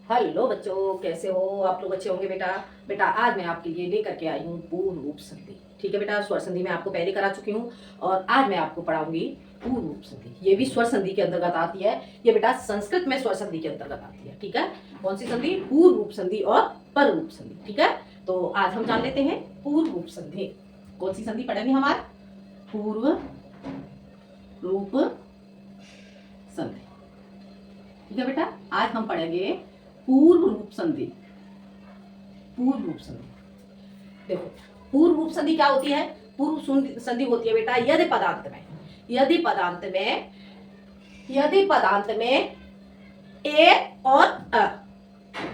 Hello बच्चों, कैसे हो आप लोग? अच्छे होंगे बेटा। बेटा आज मैं आपके लिए लेकर के आई हूँ पूर्ण रूप संधि। ठीक है बेटा, स्वर संधि मैं आपको पहले करा चुकी हूँ और आज मैं आपको पढ़ाऊंगी पूर्ण रूप संधि। ये भी स्वर संधि के अंतर्गत आती है। ये बेटा संस्कृत में स्वर संधि के अंतर्गत आती है। ठीक है, कौन सी संधि? पूर्ण रूप संधि और पर रूप संधि। ठीक है, तो आज हम जान लेते हैं पूर्ण रूप संधि। कौन सी संधि पढ़ेंगे हमारे? पूर्व रूप संधि। ठीक है बेटा, आज हम पढ़ेंगे पूर्व रूप संधि। पूर्व रूप संधि देखो, पूर्व रूप संधि क्या होती है? पूर्व संधि होती है बेटा यदि पदांत में, यदि पदांत में, यदि पदांत में ए और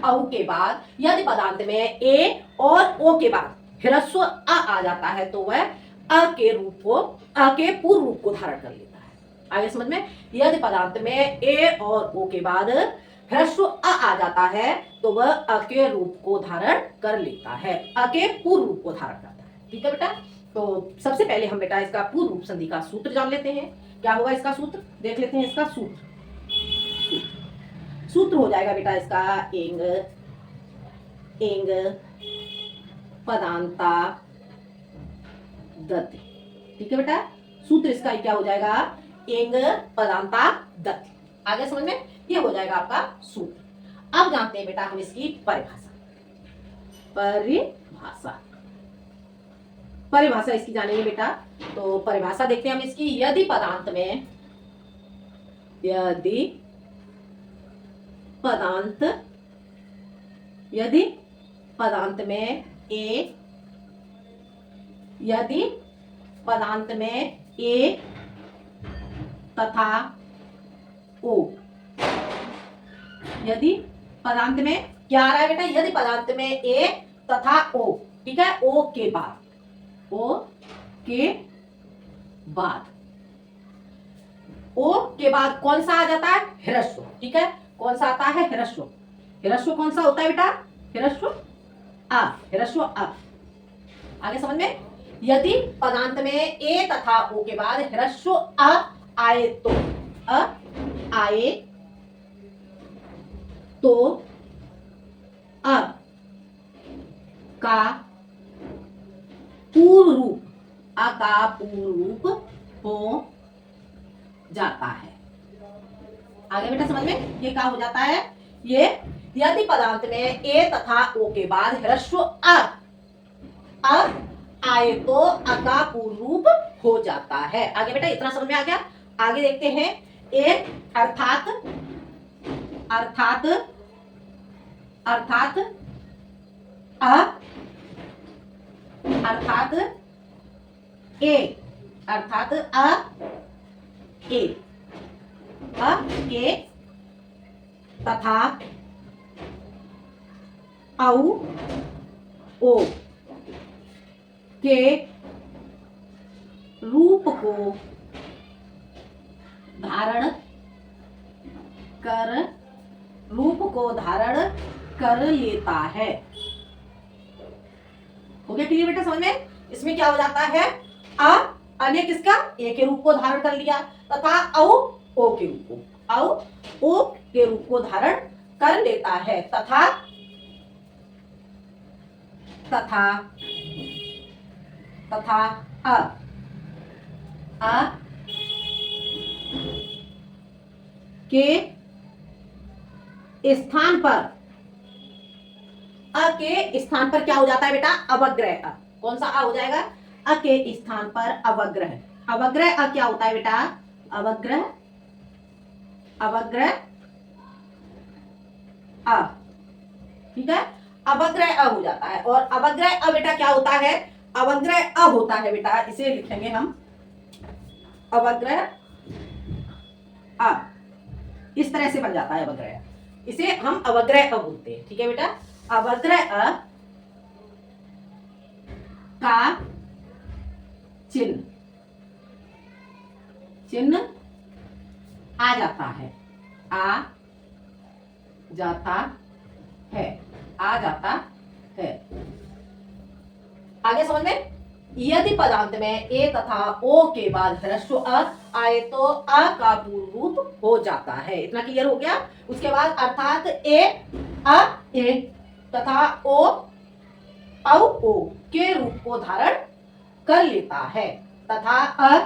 औ के बाद, यदि पदांत में ए और ओ के बाद ह्रस्व आ जाता है तो वह अ के रूप को, अ के पूर्व रूप को धारण कर लेता है। आगे समझ में? यदि पदांत में ए और ओ के बाद ह्रस्व आ जाता है तो वह अ के रूप को धारण कर लेता है, अ के पूर्व रूप को धारण करता है। ठीक है बेटा, तो सबसे पहले हम बेटा इसका पूर्व रूप संधि का सूत्र जान लेते हैं। क्या होगा इसका सूत्र? देख लेते हैं इसका सूत्र। सूत्र हो जाएगा बेटा इसका एंग, एंग पदांता दत्त। ठीक है बेटा, सूत्र इसका क्या हो जाएगा? एंग पदांता दत्त। आगे समझ में? ये हो जाएगा आपका सूत्र। अब जानते हैं बेटा हम इसकी परिभाषा। परिभाषा, परिभाषा इसकी जानेंगे बेटा। तो परिभाषा देखते हैं हम इसकी। यदि पदांत में, यदि पदांत, यदि पदांत में ए, यदि पदांत में ए तथा ओ, यदि पदांत में क्या आ रहा है बेटा? यदि पदांत में ए तथा ओ, ठीक है, ओ के बाद, ओ के बाद, ओ के बाद कौन सा आ जाता है? ह्रस्व। ठीक है, कौन सा आता है? ह्रस्व। ह्रस्व कौन सा होता है बेटा? ह्रस्व आ, ह्रस्व आ। आगे समझ में? यदि पदांत में ए तथा ओ के बाद ह्रस्व अ आए तो, अ आए तो अ का पूर्व रूप, अ का पूर्व रूप हो जाता है। आगे बेटा समझ में? ये क्या हो जाता है? ये यदि पदांत में ए तथा ओ के बाद ह्रस्व अ आए तो अ का पूर्व रूप हो जाता है। आगे बेटा इतना समझ में आ गया? आगे देखते हैं। एक अर्थात, अर्थात, अर्थात अ, अर्थात ए, अर्थात अ ए, अ के तथा औ ओ के रूप को धारण कर, रूप को धारण कर लेता है। हो गया क्लियर बेटा? समझ में? इसमें क्या हो जाता है? अ ने किसका? ए के रूप को धारण कर लिया तथा औ ओ के रूप को, औ ओ के रूप को धारण कर लेता है तथा, तथा, तथा अ, अ के स्थान पर, अ के स्थान पर क्या हो जाता है बेटा? अवग्रह अ। कौन सा अ हो जाएगा? अ के स्थान पर अवग्रह। अवग्रह अ क्या होता है बेटा? अवग्रह, अवग्रह अ। ठीक है, अवग्रह अ हो जाता है। और अवग्रह अ बेटा क्या होता है? अवग्रह अ होता है बेटा, इसे लिखेंगे हम अवग्रह अ। इस तरह से बन जाता है अवग्रह, इसे हम अवग्रह अ बोलते हैं। ठीक है बेटा, अवग्रह अ का चिन्ह, चिन्ह आ जाता है, आ जाता है, आ जाता है। आगे समझ में? यदि पदांत में ए तथा ओ के बाद ह्रस्व अ आए तो अ का पूर्व रूप हो जाता है। इतना क्लियर हो गया? उसके बाद अर्थात ए अ ए तथा ओ औ ओ के रूप को धारण कर लेता है तथा अ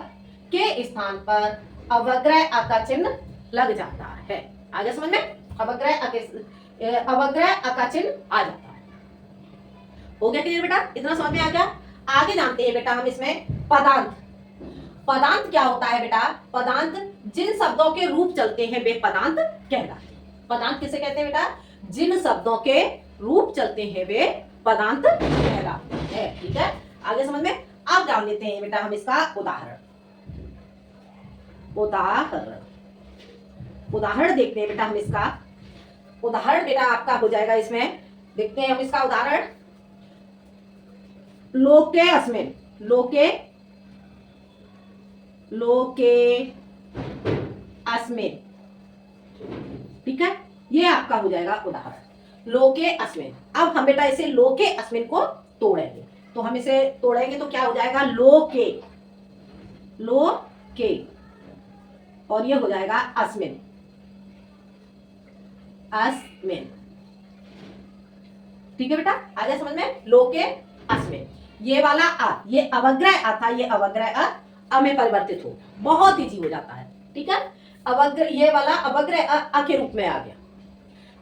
के स्थान पर अवग्रह अ का चिन्ह लग जाता है। आगे समझ में? अवग्रह अ का चिन्ह आ जाता है। हो गया क्लियर बेटा? इतना समझ में आ गया? आगे जानते हैं बेटा हम इसमें पदांत। पदांत क्या होता है बेटा? पदांत जिन शब्दों के रूप चलते हैं वे पदांत कहलाते हैं। पदांत किसे कहते हैं बेटा? जिन शब्दों के रूप चलते हैं वे पदांत कहलाते हैं। ठीक है, आगे समझ में? अब जान लेते हैं बेटा हम इसका उदाहरण। उदाहरण देखते हैं बेटा हम इसका। उदाहरण बेटा आपका हो जाएगा इसमें, देखते हैं हम इसका उदाहरण। लोके अस्मिन, लोके अस्मिन, ठीक है, ये आपका हो जाएगा उदाहरण। लोके अस्मिन। अब हम बेटा इसे लोके अस्मिन को तोड़ेंगे, तो हम इसे तोड़ेंगे तो क्या हो जाएगा? लोके, लोके, और ये हो जाएगा अस्मिन, अस्मिन। ठीक है बेटा, आ गया समझ में? लोके अस्मिन। ये वाला अ, ये अवग्रह अ था, ये अवग्रह अ में परिवर्तित हो, बहुत इजी हो जाता है। ठीक है, अवग्रह, ये वाला अवग्रह अ के रूप में आ गया।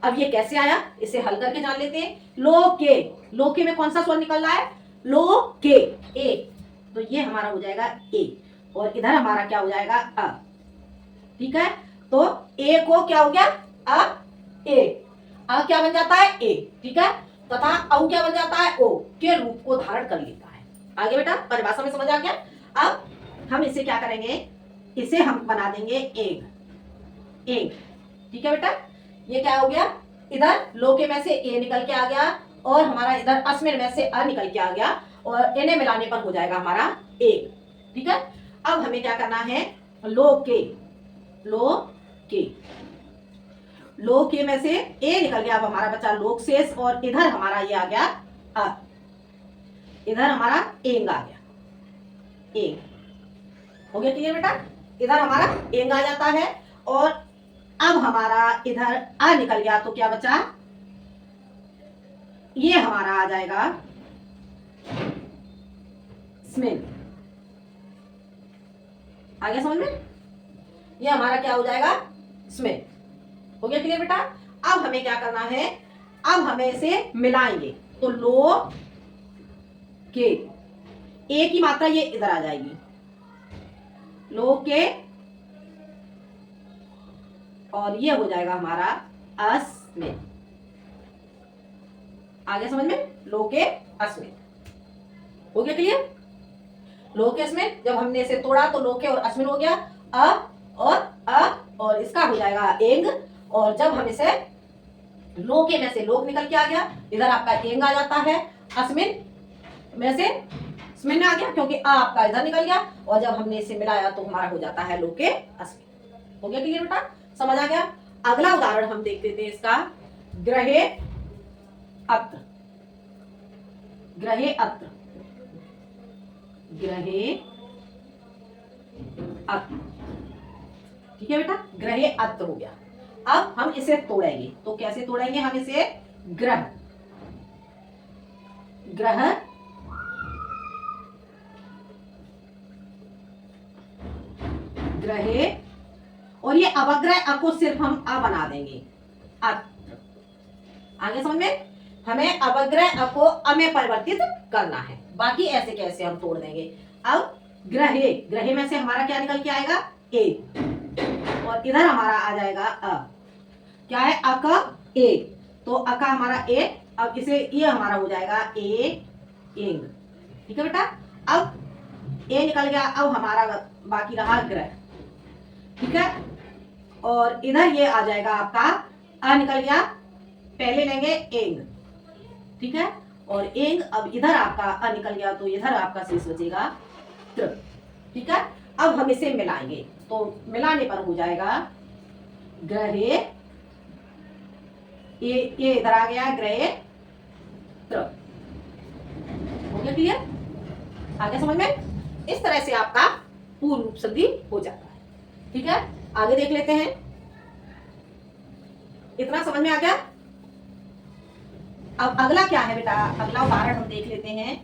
अब ये कैसे आया, इसे हल करके जान लेते हैं। लोके, लोके में कौन सा स्वर निकल रहा है? लोके, ए, तो ये हमारा हो जाएगा ए, और इधर हमारा क्या हो जाएगा? अ। ठीक है, तो ए को क्या हो गया? अ, ए, अ क्या बन जाता है? ए। ठीक है, तथा औ क्या बन जाता है? ओ के रूप को धारण कर लेता है। आगे बेटा परिभाषा में समझ आ गया? अब हम इसे क्या करेंगे? इसे हम बना देंगे एग, एग। ठीक है बेटा, ये क्या हो गया? इधर लोके में से ए निकल के आ गया, और हमारा इधर अस्मिन में से अ निकल के आ गया, और इन्हें मिलाने पर हो जाएगा हमारा एग। ठीक है, अब हमें क्या करना है? लोके, लोके, लोके में से ए निकल गया, अब हमारा बचा लोक शेष, और इधर हमारा ये आ गया अ, इधर हमारा एंग आ गया, एंग। हो गया क्लियर बेटा? इधर हमारा एंग आ जाता है, और अब हमारा इधर अ निकल गया, तो क्या बचा? ये हमारा आ जाएगा स्मिन। आ गया समझ में? ये हमारा क्या हो जाएगा? स्मिन। हो गया क्लियर बेटा? अब हमें क्या करना है? अब हमें इसे मिलाएंगे, तो लो के, ए की मात्रा ये इधर आ जाएगी, लो के, और ये हो जाएगा हमारा अस्मिन। आ गया समझ में? लो के अस्मिन। हो गया क्लियर? लो के अस्मिन, जब हमने इसे तोड़ा तो लो के और अस्मिन हो गया, और इसका हो जाएगा एंग, और जब हम इसे लोके में से लोक निकल के आ गया, इधर आपका एंग आ जाता है, अस्मिन में से स्मिन में आ गया, क्योंकि आ आपका इधर निकल गया, और जब हमने इसे मिलाया तो हमारा हो जाता है लोके अस्मिन। हो गया क्लियर बेटा? समझ आ गया? अगला उदाहरण हम देख लेते हैं इसका। ग्रहे अत्र, ग्रहे अत्र, ग्रहे अत्र। ठीक है बेटा, ग्रहे अत्र हो गया। अब हम इसे तोड़ेंगे, तो कैसे तोड़ेंगे हम इसे? ग्रह, ग्रह, ग्रहे, और ये अवग्रह अ को सिर्फ हम अ बना देंगे, अत्र। आगे समझ में? हमें अवग्रह अ को अ में परिवर्तित करना है, बाकी ऐसे कैसे हम तोड़ देंगे। अब ग्रहे, ग्रहे में से हमारा क्या निकल के आएगा? ए, और इधर हमारा आ जाएगा अ, क्या है? अ का ए, तो अ का हमारा ए, अब इसे ये हमारा हो जाएगा ए, एंग। ठीक है बेटा, अब ए निकल गया, अब हमारा बाकी रहा ग्रह। ठीक है, और इधर ये आ जाएगा आपका अ निकल गया, पहले लेंगे एंग। ठीक है, और एंग, अब इधर आपका अ निकल गया, तो इधर आपका शेष बचेगा त्र। ठीक है, अब हम इसे मिलाएंगे, तो मिलाने पर हो जाएगा ग्रहे, ये इधर आ गया ग्रहे त्र। हो गया क्लियर? आगे समझ में? इस तरह से आपका पूर्ण रूप संधि हो जाता है। ठीक है, आगे देख लेते हैं। इतना समझ में आ गया? अब अगला क्या है बेटा, अगला उदाहरण हम देख लेते हैं।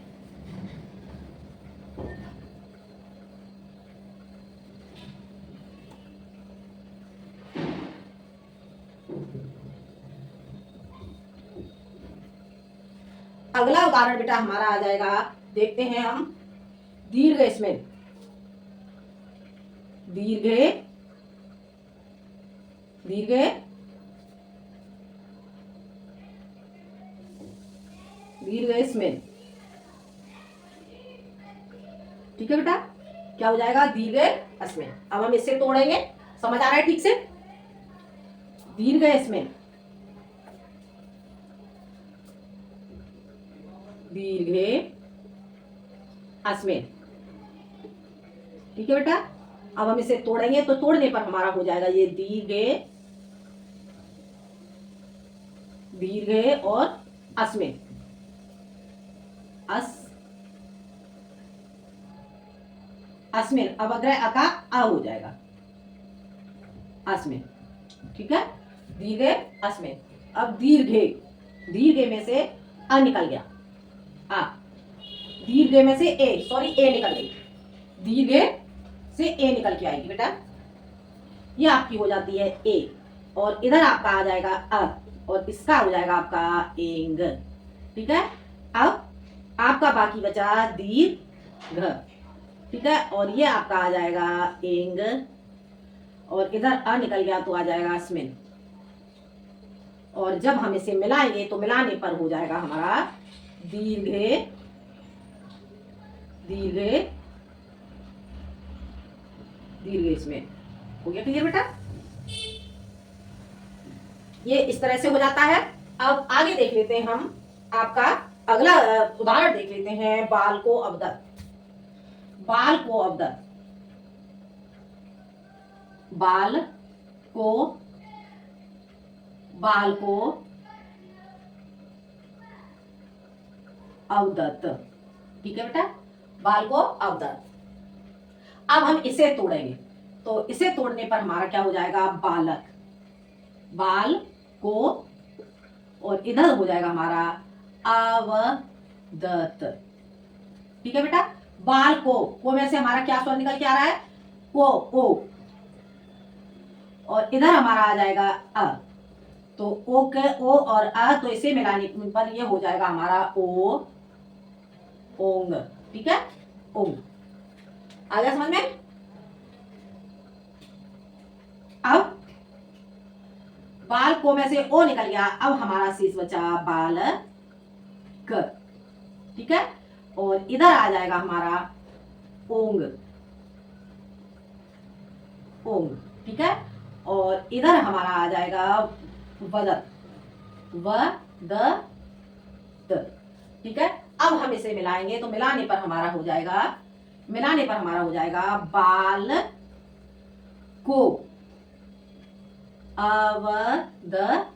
अगला उदाहरण बेटा हमारा आ जाएगा, देखते हैं हम, दीर्घ इसमें दीर्घ दीर्घ दीर्घ इसमें, ठीक है बेटा, क्या हो जाएगा, दीर्घ इसमें। अब हम इससे तोड़ेंगे, समझ आ रहा है ठीक से, दीर्घ इसमें दीर्घ अस्मिन, ठीक है बेटा। अब हम इसे तोड़ेंगे तो तोड़ने पर हमारा हो जाएगा ये दीर्घ और अस्मिन, अस्मिन। अब अग्र अका आ हो जाएगा अस्मिन, ठीक है, दीर्घ अस्मिन। अब दीर्घ में से अ निकल गया, आ, दीर्घ में से ए निकल गई, दीर्घ से ए निकल के आएगी बेटा, ये आपकी हो जाती है ए, और इधर आपका आ जाएगा अ, और इसका हो जाएगा आपका एंग, ठीक है। अब आपका बाकी बचा दीर्घ, ठीक है, और ये आपका आ जाएगा एंग, और इधर अ निकल गया तो आ जाएगा अस्मिन, और जब हम इसे मिलाएंगे तो मिलाने पर हो जाएगा हमारा दीर्घ इसमें। हो गया क्लियर बेटा, ये इस तरह से हो जाता है। अब आगे देख लेते हैं हम, आपका अगला उदाहरण देख लेते हैं, बाल को अवदत, बाल को अवदत, बाल को अवदत, ठीक है बेटा, बाल को अवदत। अब हम इसे तोड़ेंगे, तो इसे तोड़ने पर हमारा क्या हो जाएगा, बालक, बाल को, और इधर हो जाएगा हमारा अवदत, ठीक है बेटा। बाल को में से हमारा क्या स्वर निकल के आ रहा है, को, ओ, और इधर हमारा आ जाएगा अ, तो ओ के ओ और अ, तो इसे मिलाने पर ये हो जाएगा हमारा ओ, ओंग, ठीक है, ओंग। आ गया समझ में। अब बाल को में से ओ निकल गया, अब हमारा शेष बचा बालक, ठीक है, और इधर आ जाएगा हमारा ओंग, ओंग, ठीक है, और इधर हमारा आ जाएगा वदत, ठीक है। अब हम इसे मिलाएंगे तो मिलाने पर हमारा हो जाएगा बाल को अवदत,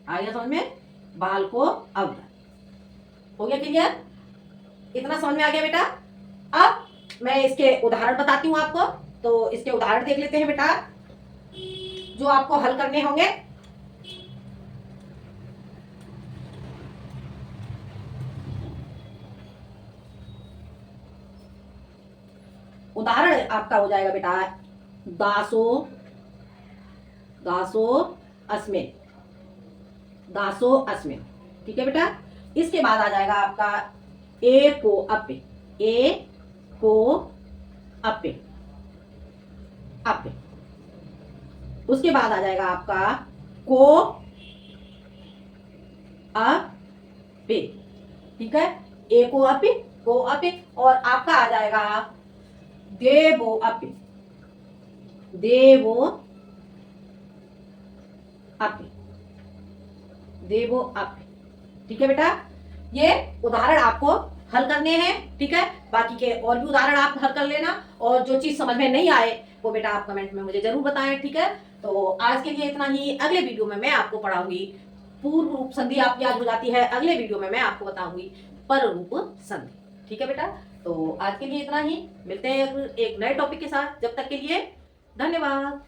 आइए समझ में, बाल को अवदत। हो गया क्लियर, इतना समझ में आ गया बेटा। अब मैं इसके उदाहरण बताती हूँ आपको, तो इसके उदाहरण देख लेते हैं बेटा, जो आपको हल करने होंगे। उदाहरण आपका हो जाएगा बेटा, दासो अस्मिन, ठीक है बेटा। इसके बाद आ जाएगा आपका ए को अपे, उसके बाद आ जाएगा आपका को अपे, ठीक है, ए को अपे, और आपका आ जाएगा देवो अपे, ठीक है बेटा। ये उदाहरण आपको हल करने हैं, ठीक है, बाकी के और भी उदाहरण आप हल कर लेना, और जो चीज समझ में नहीं आए वो बेटा आप कमेंट में मुझे जरूर बताएं, ठीक है। तो आज के लिए इतना ही, अगले वीडियो में मैं आपको पढ़ाऊंगी पूर्व रूप संधि, आपकी याद हो जाती है, अगले वीडियो में मैं आपको बताऊंगी पर रूप संधि, ठीक है बेटा। तो आज के लिए इतना ही, मिलते हैं एक नए टॉपिक के साथ, जब तक के लिए धन्यवाद।